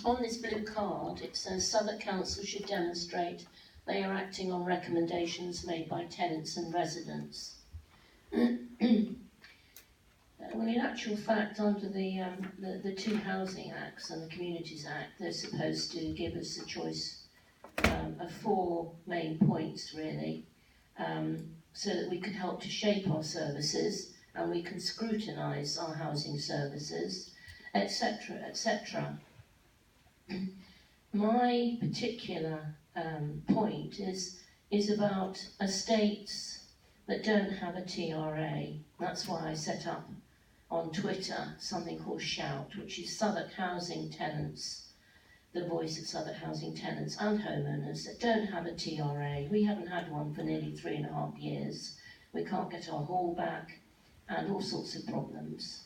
on this blue card it says Southwark Council should demonstrate they are acting on recommendations made by tenants and residents. Well, in actual fact, under the two Housing Acts and the Communities Act, they're supposed to give us a choice of 4 main points, really, so that we can help to shape our services and we can scrutinise our housing services, etc., etc. My particular point is about estates that don't have a TRA. That's why I set up on Twitter something called Shout, which is Southwark Housing Tenants, the voice of Southwark Housing Tenants and homeowners that don't have a TRA. We haven't had one for nearly 3.5 years. We can't get our hall back and all sorts of problems.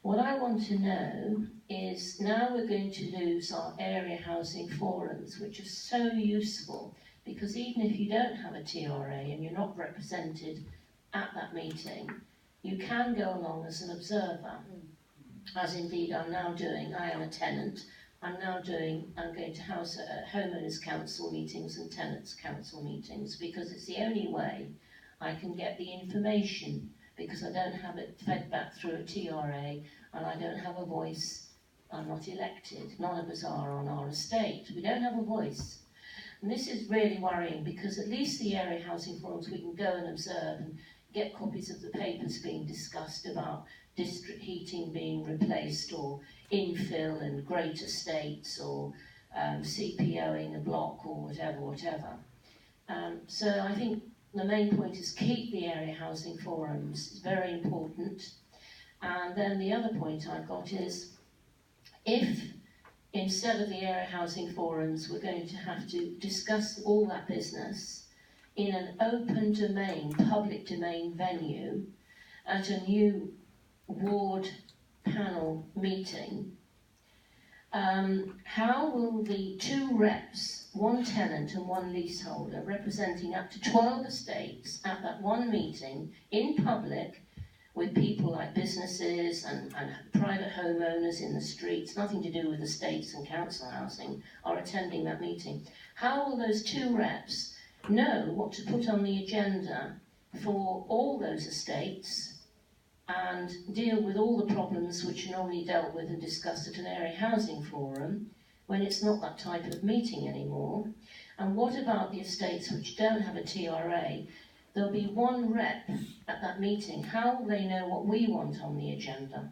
What I want to know is, now we're going to lose our area housing forums, which are so useful, because even if you don't have a TRA and you're not represented at that meeting, you can go along as an observer, as indeed I'm now doing. I am a tenant. I'm going to homeowners council meetings and tenants council meetings, because it's the only way I can get the information, because I don't have it fed back through a TRA and I don't have a voice. I'm not elected. None of us are on our estate. We don't have a voice. And this is really worrying, because at least the area housing forums we can go and observe and get copies of the papers being discussed about district heating being replaced, or infill and great estates, or CPOing a block, or whatever. So I think the main point is keep the area housing forums. It's very important. And then the other point I've got is, if instead of the area housing forums we're going to have to discuss all that business in an open domain, public domain venue at a new ward panel meeting, how will the 2 reps, 1 tenant and 1 leaseholder, representing up to 12 estates at that one meeting in public, with people like businesses and private homeowners in the streets, nothing to do with estates and council housing, are attending that meeting? How will those 2 reps know what to put on the agenda for all those estates and deal with all the problems which are normally dealt with and discussed at an area housing forum, when it's not that type of meeting anymore? And what about the estates which don't have a TRA? There'll be 1 rep at that meeting. How will they know what we want on the agenda?